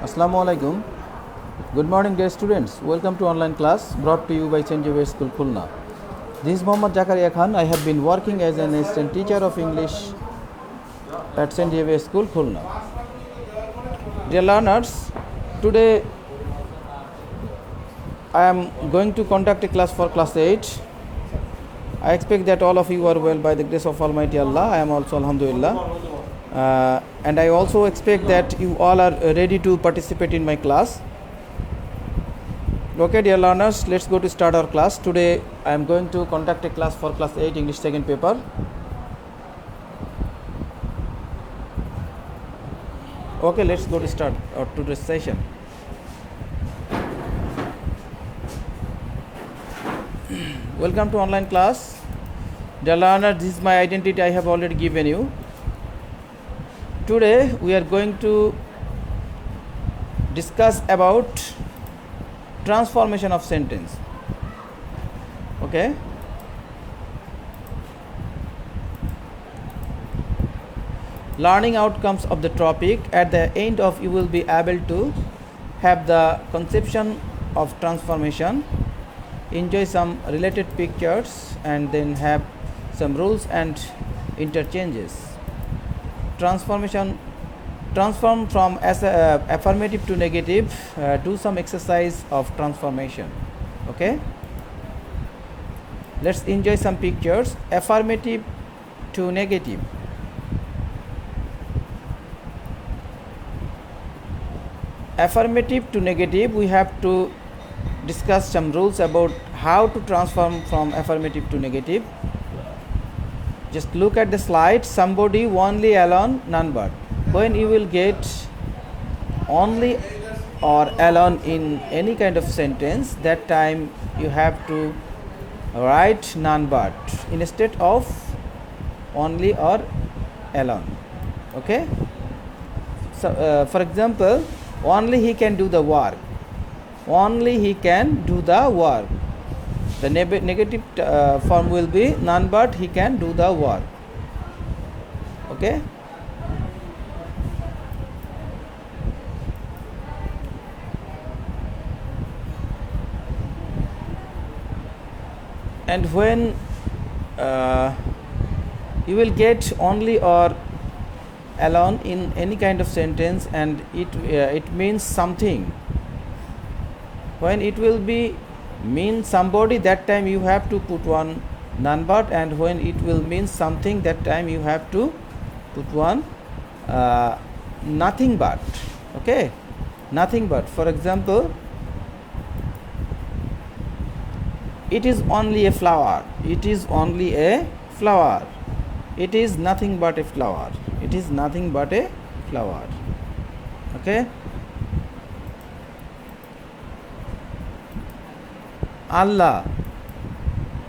Assalamu alaikum. Good morning, dear students. Welcome to online class brought to you by St. Xavier School, Khulna. This is Mohammad Zakaria Khan. I have been working as an assistant teacher of English at St. Xavier School, Khulna. Dear learners, today I am going to conduct a class for class 8. I expect that all of you are well by the grace of Almighty Allah. I am also, Alhamdulillah. And I also expect that you all are ready to participate in my class. Okay, dear learners, let's go to start our class. Today I am going to conduct a class for class 8 English second paper. Okay, let's go to start today's session. Welcome to online class. Dear learners, this is my identity I have already given you. Today we are going to discuss about transformation of sentence. Okay. Learning outcomes of the topic. At the end of you will be able to have the conception of transformation, enjoy some related pictures, and then have some rules and interchanges. Transform from affirmative to negative. Do some exercise of transformation. Okay, let's enjoy some pictures. Affirmative to negative. Affirmative to negative, we have to discuss some rules about how to transform from affirmative to negative. Just look at the slide. Somebody, only, alone, none but. When you will get only or alone in any kind of sentence, that time you have to write none but instead of only or alone. Okay. So for example, only he can do the work. Only he can do the work. The negative form will be none but he can do the work. Okay. And when you will get only or alone in any kind of sentence, and it means something. When it will be mean somebody, that time you have to put one none but, and when it will mean something, that time you have to put one nothing but. Okay, nothing but. For example, it is only a flower. It is only a flower. It is nothing but a flower. It is nothing but a flower. Okay. Allah,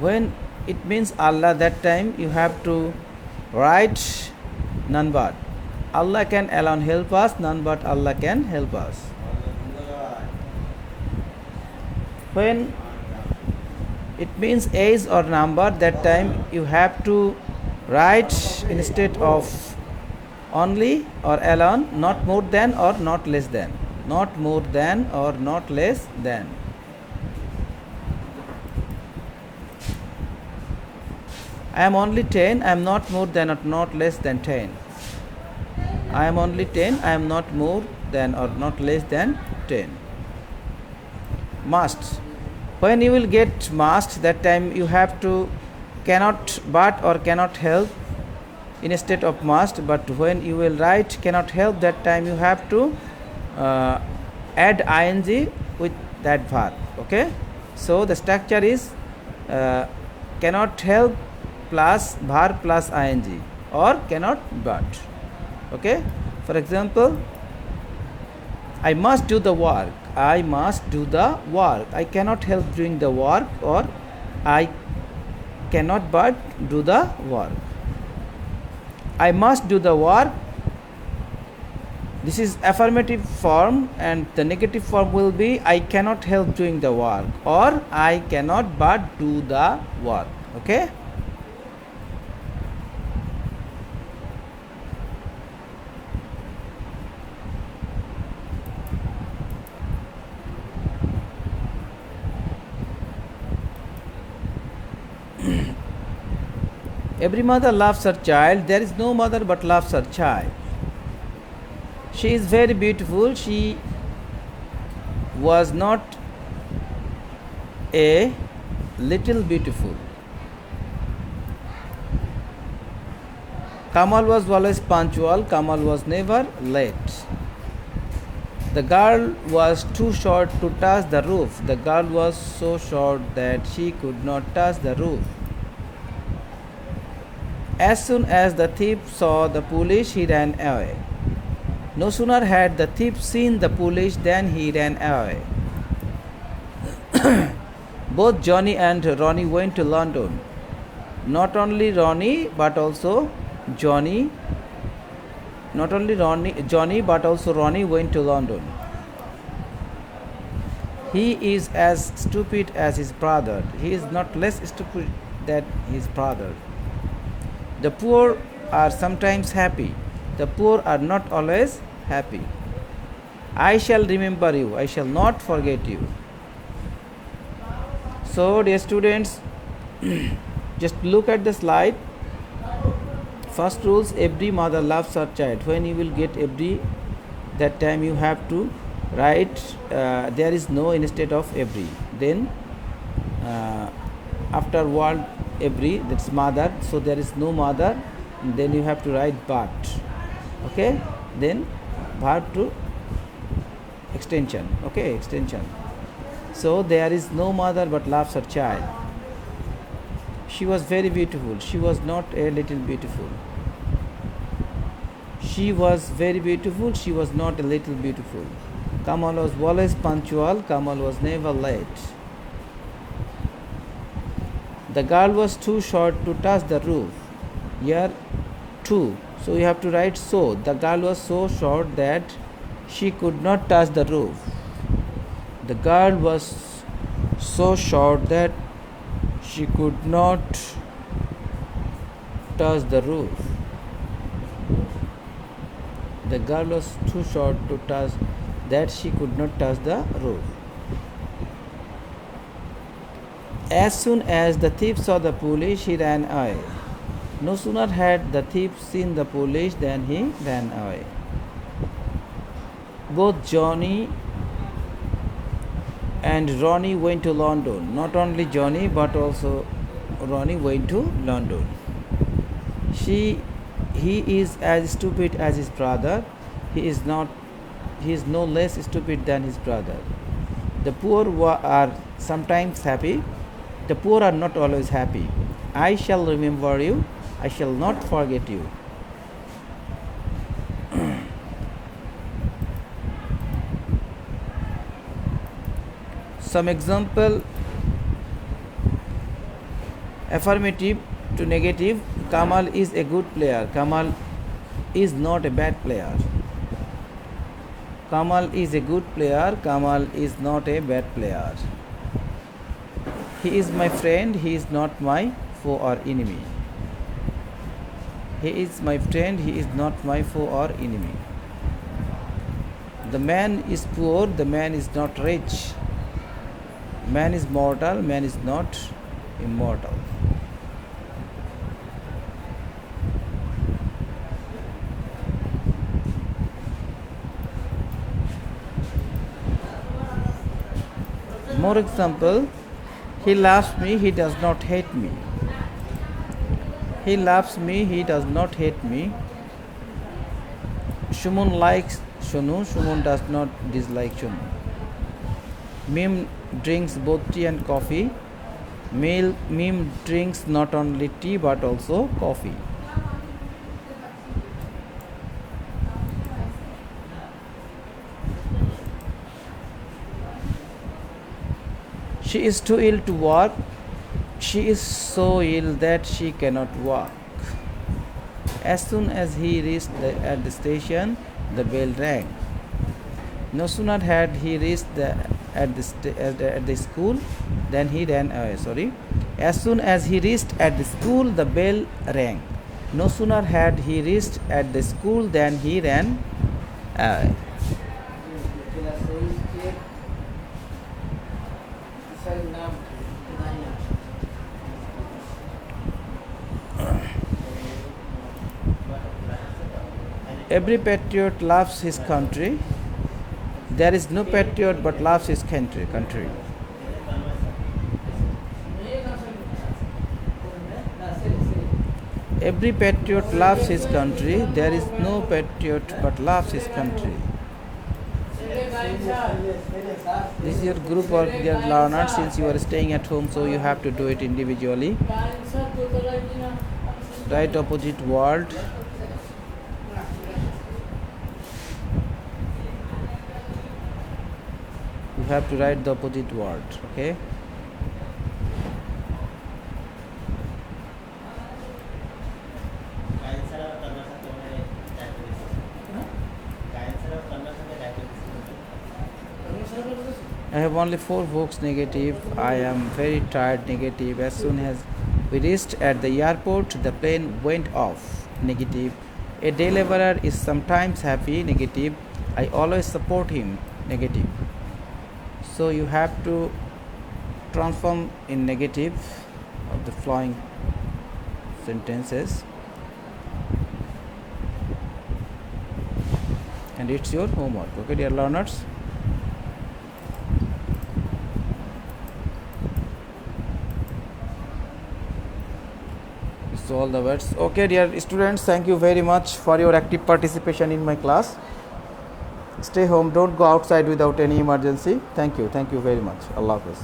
when it means Allah, that time you have to write none but. Allah can alone help us, none but Allah can help us. When it means age or number, that time you have to write instead of only or alone, not more than or not less than. Not more than or not less than. I am only 10, I am not more than or not less than 10. I am only 10, I am not more than or not less than 10. Must. When you will get must, that time you have to cannot but or cannot help instead of must. But when you will write cannot help, that time you have to add ing with that verb. Okay, so the structure is cannot help plus verb plus ing, or cannot but. Okay, for example, I must do the work. I must do the work. I cannot help doing the work, or I cannot but do the work. I must do the work. This is affirmative form, and the negative form will be I cannot help doing the work, or I cannot but do the work. Okay. Every mother loves her child. There is no mother but loves her child. She is very beautiful. She was not a little beautiful. Kamal was always punctual. Kamal was never late. The girl was too short to touch the roof. The girl was so short that she could not touch the roof. As soon as the thief saw the police, he ran away. No sooner had the thief seen the police than he ran away. Both Johnny and Ronnie went to London. Not only Johnny but also Ronnie went to London. He is as stupid as his brother. He is not less stupid than his brother. The poor are sometimes happy. The poor are not always happy. I shall remember you. I shall not forget you. So, dear students, just look at the slide. First rules, every mother loves her child. When you will get every, that time you have to write there is no instead of every. Then after word every, that's mother, so there is no mother, then you have to write but. Okay, then verb to extension. Okay, extension. So there is no mother but loves her child. She was very beautiful. She was not a little beautiful. She was very beautiful. She was not a little beautiful. Kamal was always punctual. Kamal was never late. The girl was too short to touch the roof. Here, too. So you have to write so. The girl was so short that she could not touch the roof. The girl was so short that she could not touch the roof. The girl was too short to touch that she could not touch the roof. As soon as the thief saw the police, he ran away. No sooner had the thief seen the police than he ran away. Both Johnny and Ronnie went to London. Not only Johnny but also Ronnie went to London. He is as stupid as his brother. He is no less stupid than his brother. The poor are sometimes happy. The poor are not always happy. I shall remember you. I shall not forget you. Some example: affirmative to negative. Kamal is a good player. Kamal is not a bad player. Kamal is a good player. Kamal is not a bad player. He is my friend. He is not my foe or enemy. He is my friend. He is not my foe or enemy. The man is poor. The man is not rich. Man is mortal. Man is not immortal. More example: he loves me, he does not hate me. He loves me, he does not hate me. Shumun likes Shunu, Shumun does not dislike Shunu. Mim drinks both tea and coffee. Mim drinks not only tea but also coffee. She is too ill to walk. She is so ill that she cannot walk. As soon as he reached at the station, the bell rang. No sooner had he reached at the school than he ran away. As soon as he reached at the school, the bell rang. No sooner had he reached at the school than he ran away. Every patriot loves his country. There is no patriot but loves his country. Every patriot loves his country. There is no patriot but loves his country. This is your group work, dear learners. Since you are staying at home, so you have to do it individually. Write opposite word. You have to write the opposite word. Okay. I have only 4 books negative. I am very tired negative. As soon as we reached at the airport, the plane went off negative. A day laborer is sometimes happy negative. I always support him negative. So you have to transform in negative of the following sentences, and it's your homework. Okay, dear learners. So all the words. Okay, dear students, thank you very much for your active participation in my class. Stay home, don't go outside without any emergency. Thank you very much. Allah Hafiz.